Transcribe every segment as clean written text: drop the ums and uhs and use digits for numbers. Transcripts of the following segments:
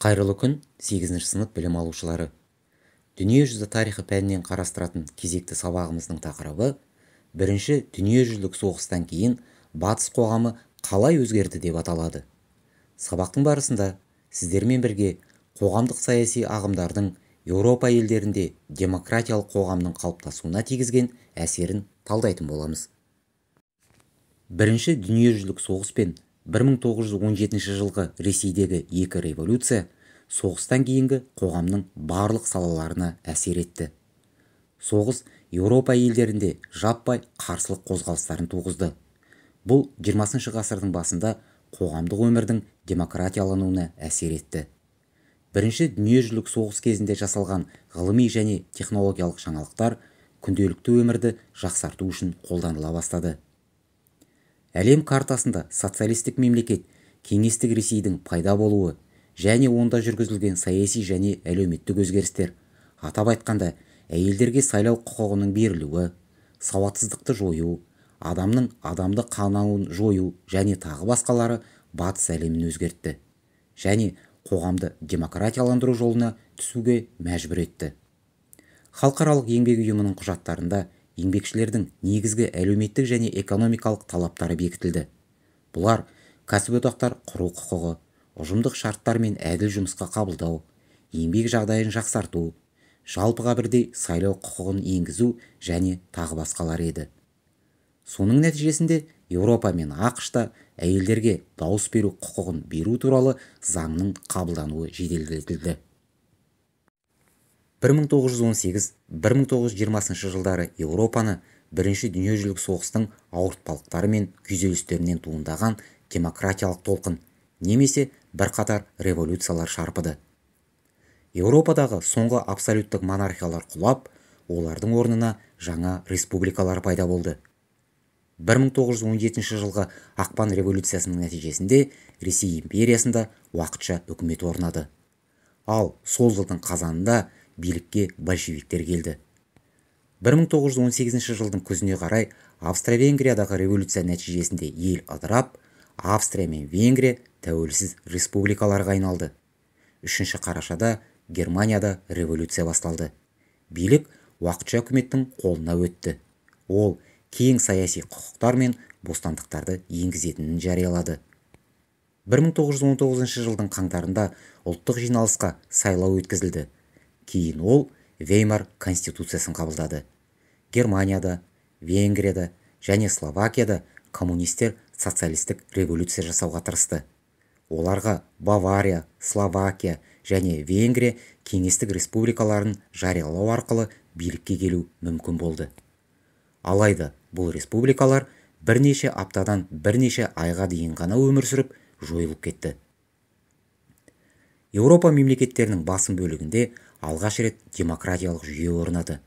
Қайырлы күн, 8 сынып білім алушылары. Дүниежүзі тарихы пәнінен қарастыратын кезекті сабағымыздың тақырыбы бірінші дүниежүзілік соғыстан кейін батыс қоғамы қалай өзгерді деп аталады. Сабақтың барысында сіздермен бірге қоғамдық саяси ағымдардың Еуропа елдерінде демократиялық қоғамның қалыптасуына тигізген әсерін талдайтын боламыз. Бірінші дүниежүзілік соғыс пен 1917 жылғы Ресейдегі екі революция соғыстан кейінгі қоғамның барлық салаларына әсер етті. Соғыс Еуропа елдерінде жаппай қарсылық қозғалыстарын туғызды. Бұл 20 ғасырдың басында қоғамдық өмірдің демократиялануына әсер етті. Бірінші дүниежүзілік соғыс кезінде жасалған ғылыми және технологиялық жаңалықтар күнделікті өмірді жақсарту үшін қолданыла бастады. Әлем картасында социалистік мемлекет, кеңестік Ресейдің пайда болуы және онда жүргізілген саяси және әлеуметтік өзгерістер, атап айтқанда, әйелдерге сайлау құқығының берілуі, сауатсыздықты жою, адамның адамды қанауын жою және тағы басқалары батыс әлемін өзгертті және қоғамды демократияландыру жолына түсуге мәжбүр етті. Халықаралық еңбек ұйымының құжаттарында еңбекшілердің негізгі әлеуметтік және экономикалық талаптары бекітілді. Бұлар кәсіподақтар құру құқығы, ұжымдық шарттар мен әділ жұмысқа қабылдау, еңбек жағдайын жақсарту, жалпыға бірдей сайлау құқығын енгізу және тағы басқалар еді. Соның нәтижесінде Еуропа мен ақш-та әйелдерге дауыс беру құқығын беру туралы заңның қабылдануы жеделдетілді. 1918-1920 жылдары Еуропаны бірінші дүниежүзілік соғыстың ауыртпалықтары мен күйзелістерінен туындаған демократиялық толқын немесе бірқатар революциялар шарпыды. Еуропадағы соңғы абсолюттік монархиялар құлап, олардың орнына жаңа республикалар пайда болды. 1917 жылғы ақпан революциясының нәтижесінде Ресей империясында уақытша үкімет орнады. Ал сол жылдың қазанында билікке большевиктер келді. 1918 жылдың күзіне қарай Австро-Венгриядағы революция нәтижесінде ел ыдырап, Австрия мен Венгрия тәуелсіз республикаларға айналды. 3 қарашада Германияда революция басталды. Билік уақытша үкіметтің қолына өтті. Ол кең саяси құқықтар мен бостандықтарды енгізетінін жариялады. 1919 жылдың қаңтарында ұлттық жиналысқа сайлау өткізілді. Кейін ол Веймар конституциясын қабылдады. Германияда, Венгрияда және Словакияда коммунистер социалистік революция жасауға тырысты. Оларға Бавария, Словакия және Венгрия кеңестік республикаларын жариялау арқылы билікке келу мүмкін болды. Алайда бұл республикалар бірнеше аптадан бірнеше айға дейін ғана өмір сүріп, жойылып кетті. Еуропа мемлекеттерінің басым бөлігінде алғаш рет демократиялық жүйе орнады.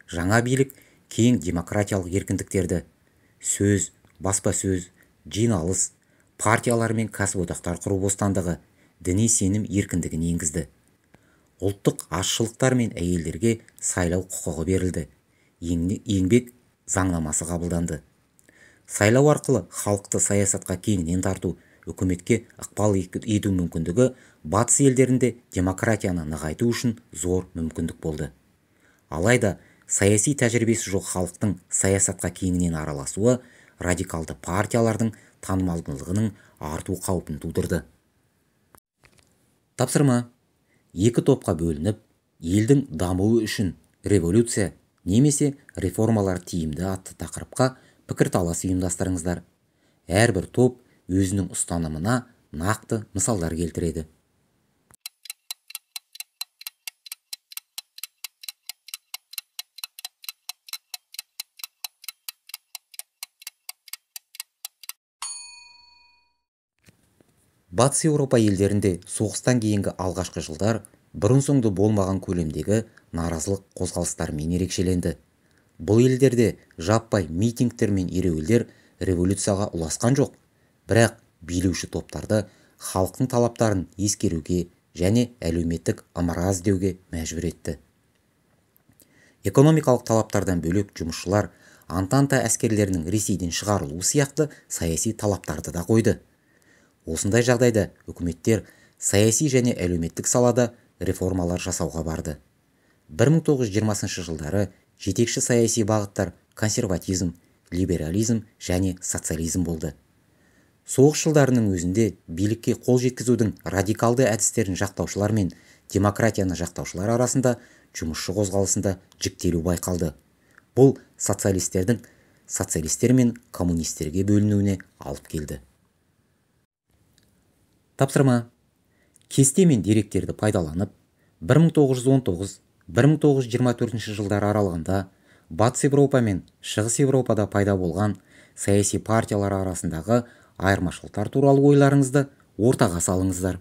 Жаңа билік кең демократиялық еркіндіктерді, сөз, баспасөз, жиналыс, партиялар мен кәсіподақтар құру бостандығы, діни сенім еркіндігін енгізді. Ұлттық азшылықтар мен әйелдерге сайлау құқығы берілді. Еңбек заңнамасы қабылданды. Сайлау арқылы халықты саясатқа кеңінен тарту, үкіметке ықпал ету мүмкіндігі батыс елдерінде демократияны нығайту үшін зор мүмкіндік болды. Алайда саяси тәжірибесі жоқ халықтың саясатқа кеңінен араласуы радикалды партиялардың танымалдылығының арту қаупін тудырды. Тапсырма: екі топқа бөлініп, елдің дамуы үшін революция немесе реформалар тиімді атты тақырыпқа пікірталас ұйымдастырыңыздар. Әрбір топ өзінің ұстанымына нақты мысалдар келтіреді. Батыс Еуропа елдерінде соғыстан кейінгі алғашқы жылдар бұрын-соңды болмаған көлемдегі наразылық қозғалыстарымен ерекшеленді. Бұл елдерде жаппай митингтер мен ереуілдер революцияға ұласқан жоқ, бірақ билеуші топтарды халықтың талаптарын ескеруге және әлеуметтік ымыраз деуге мәжбүр етті. Экономикалық талаптардан бөлек жұмысшылар Антанта әскерлерінің Ресейден шығарылуы сияқты саяси талаптарды да қойды. Осындай жағдайда үкіметтер саяси және әлеуметтік салада реформалар жасауға барды. 1920 жылдары жетекші саяси бағыттар консерватизм, либерализм және социализм болды. Соғыс жылдарының өзінде билікке қол жеткізудің радикалды әдістерін жақтаушылар мен демократияны жақтаушылар арасында жұмысшы қозғалысында жіктелу байқалды. Бұл социалистер мен коммунистерге бөлінуіне алып келді. Тапсырма: кесте мен деректерді пайдаланып, 1919-1924 жылдар аралығында Батыс Еуропа мен Шығыс Еуропада пайда болған саяси партиялар арасындағы айырмашылықтар туралы ойларыңызды ортаға салыңыздар.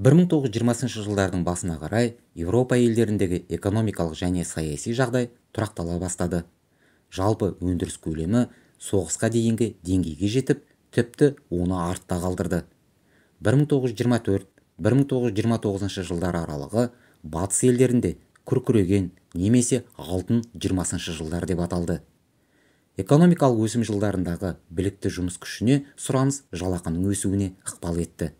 Бір 1920 жылдардың басына қарай Еуропа елдеріндегі экономикалық және саяси жағдай тұрақтала бастады. Жалпы өндіріс көлемі соғысқа дейінгі деңгейге жетіп, тіпті оны артта қалдырды. 1924-1929 жылдар аралығы батыс елдерінде күркіреген немесе алтын 20 жылдар деп аталды. Экономикалық өсім жылдарындағы білікті жұмыс күшіне сұраныс жалақының өсуіне ықпал етті.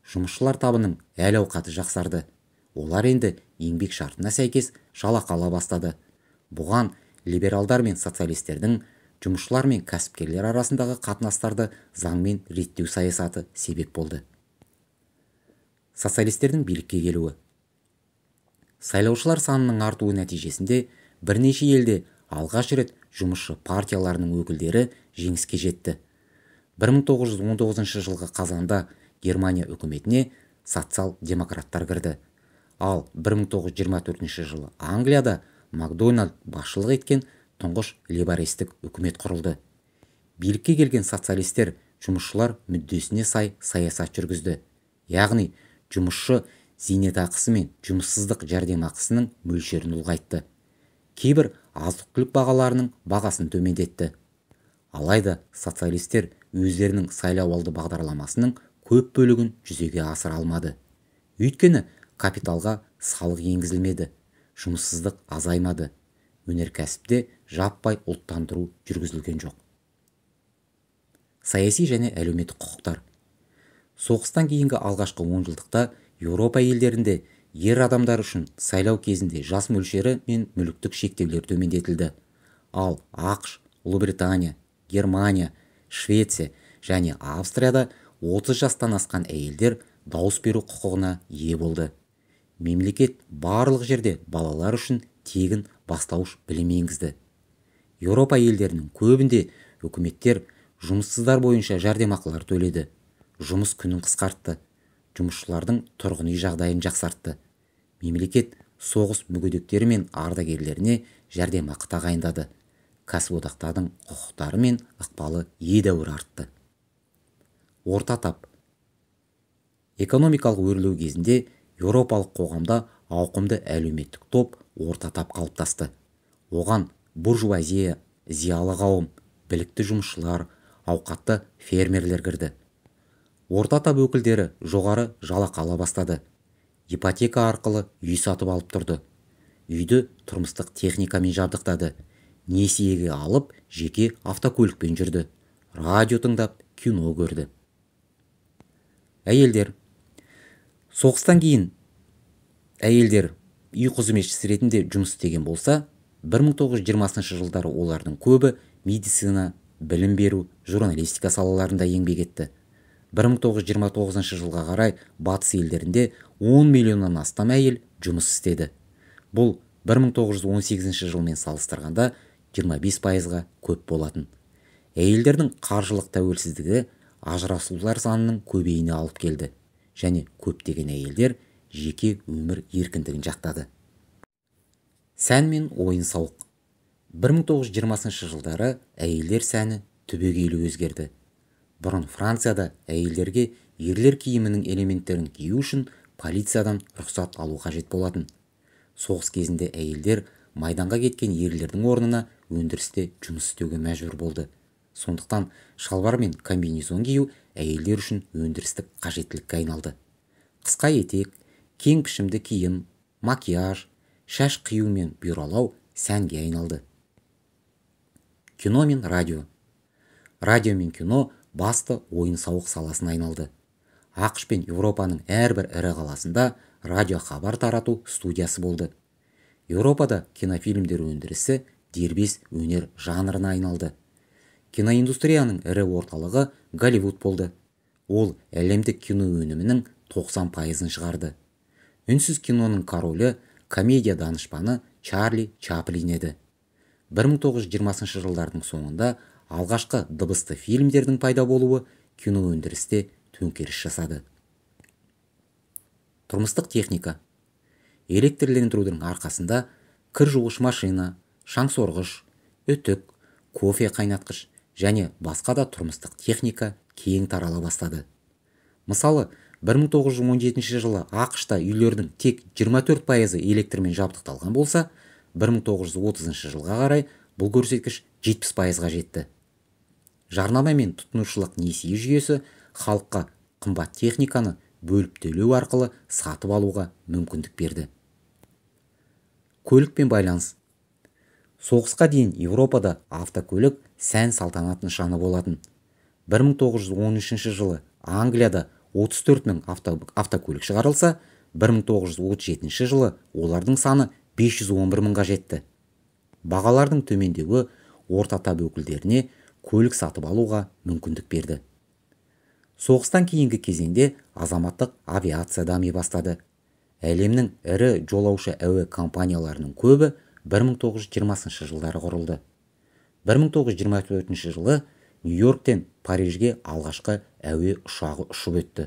Жұмысшылар табының әл-ауқаты жақсарды. Олар енді еңбек шартына сәйкес жалақы ала бастады. Бұған либералдар мен социалистердің жұмысшылар мен кәсіпкерлер арасындағы қатынастарды заңмен реттеу саясаты себеп болды. Социалистердің билікке келуі. Сайлаушылар санының артуы нәтижесінде бірнеше елде алғаш рет жұмысшы партияларының өкілдері жеңіске жетті. 1919 жылғы қазанда Германия үкіметіне социал-демократтар кірді. Ал 1924 жылы Англияда Макдональд басшылық еткен тұңғыш лейбористік үкімет құрылды. Билікке келген социалистер жұмысшылар мүддесіне сай саясат жүргізді. Яғни жұмысшы зейнетақысы мен жұмыссыздық жәрдемақысының мөлшерін ұлғайтты. Кейбір азық-түлік бағаларының бағасын төмендетті. Алайда социалистер өздерінің сайлауалды бағдарламасының көп бөлігін жүзеге асыра алмады. Өйткені капиталға салық енгізілмеді, жұмыссыздық азаймады, өнеркәсіпте жаппай ұлттандыру жүргізілген жоқ. Саяси және әлеуметтік құқықтар. Соғыстан кейінгі алғашқы 10 жылдықта Еуропа елдерінде ер адамдар үшін сайлау кезінде жас мөлшері мен мүліктік шектеулер төмендетілді. Ал ақш, Ұлыбритания, Германия, Швеция және Австрияда 30 жастан асқан әйелдер дауыс беру құқығына ие болды. Мемлекет барлық жерде балалар үшін тегін бастауыш білім енгізді. Еуропа елдерінің көбінде үкіметтер жұмыссыздар бойынша жәрдемақылар төледі. Жұмыс күнін қысқартты. Жұмысшылардың тұрғын үй жағдайын жақсартты. Мемлекет соғыс мүгедектері мен ардагерлеріне жәрдемақы тағайындады. Кәсіподақтардың құқықтары мен ықпалы едәуір артты. Орта тап. Экономикалық өрлеу кезінде еуропалық қоғамда ауқымды әлеуметтік топ орта тап қалыптасты. Оған буржуазия, зиялы қауым, білікті жұмысшылар, ауқатты фермерлер кірді. Орта тап өкілдері жоғары жалақы ала бастады. Ипотека арқылы үй сатып алып тұрды. Үйді тұрмыстық техникамен жабдықтады. Несиеге алып, жеке автокөлікпен жүрді. Радио тыңдап, кино көрді. Әйелдер. Соғыстан кейін әйелдер үй қызметшісі ретінде жұмыс істеген болса, 1920 жылдары олардың көбі медицина, білім беру, журналистика салаларында еңбек етті. 1929 жылға қарай батыс елдерінде 10 миллионнан астам әйел жұмыс істеді. Бұл 1918 жылмен салыстырғанда 25%-ға көп болатын. Әйелдердің қаржылық тәуелсіздігі ажырасулар санының көбейіне алып келді және көптеген әйелдер жеке өмір еркіндігін жақтады. Сән мен ойын сауық. 1920 жылдары әйелдер сәні түбегейлі өзгерді. Бұрын Францияда әйелдерге ерлер киімінің элементтерін кию үшін полициядан рұқсат алу қажет болатын. Соғыс кезінде әйелдер майданға кеткен ерлердің орнына өндірісте жұмыс істеуге мәжбүр болды. Сондықтан шалбар мен комбинезон кию әйелдер үшін өндірістік қажеттілікке айналды. Қысқа етек, кең пішімді киім, макияж, шаш қию мен бюралау сәнге айналды. Кино мен радио. Радио мен кино басты ойын-сауық саласына айналды. ақш пен Еуропаның әрбір ірі қаласында радио хабар тарату студиясы болды. Еуропада кинофильмдер өндірісі дербес өнер жанрына айналды. Киноиндустрияның ірі орталығы Голливуд болды. Ол әлемдік кино өнімінің 90%-ын шығарды. Үнсіз киноның королі комедия данышпаны Чарли Чаплин еді. 1920 жылдардың соңында алғашқы дыбысты фильмдердің пайда болуы кино өндірісте төңкеріс жасады. Тұрмыстық техника. Электрлендірудің арқасында кір жуғыш машина, шаңсорғыш, үтік, кофе қайнатқыш және басқа да тұрмыстық техника кең тарала бастады. Мысалы, 1917 жылы ақш-та үйлердің тек 24% электрмен жабдықталған болса, 1930 жылға қарай бұл көрсеткіш 70%-ға жетті. Жарнама мен тұтынушылық несие жүйесі халыққа қымбат техниканы бөліп төлеу арқылы сатып алуға мүмкіндік берді. Көлікпен байланыс. Соғысқа дейін Еуропада автокөлік сән салтанат нышаны болатын. 1913 жылы Англияда 34 мың автокөлік шығарылса, 1937 жылы олардың саны 511 мыңға жетті. Бағалардың төмендеуі орта тап өкілдеріне көлік сатып алуға мүмкіндік берді. Соғыстан кейінгі кезеңде азаматтық авиация дами бастады. Әлемнің ірі жолаушы әуе компанияларының көбі 1920 жылдары құрылды. 1924 жылы Нью-Йорктен Парижге алғашқы әуе ұшағы ұшып өтті.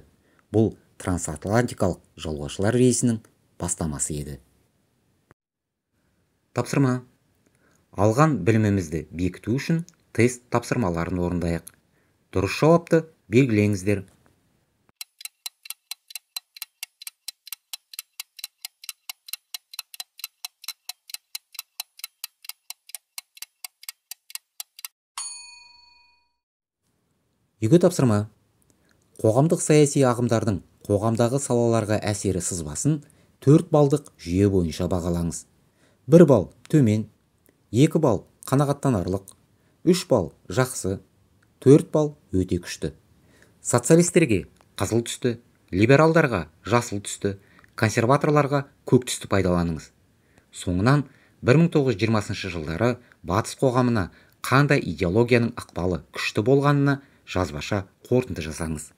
Бұл трансатлантикалық жолаушылар рейсінің бастамасы еді. Тапсырма. Алған білімімізді бекіту үшін тест тапсырмаларын орындайық. Дұрыс жауапты белгілеңіздер. Үйге тапсырма. Қоғамдық саяси ағымдардың қоғамдағы салаларға әсері сызбасын 4 балдық жүйе бойынша бағалаңыз. 1 балл төмен, 2 балл қанағаттанарлық, 3 балл жақсы, 4 балл өте күшті. Социалистерге қызыл түсті, либералдарға жасыл түсті, консерваторларға көк түсті пайдаланыңыз. Соңынан 1920 жылдары батыс қоғамына қандай идеологияның ықпалы күшті болғанына жазбаша қорытынды жасаңыз.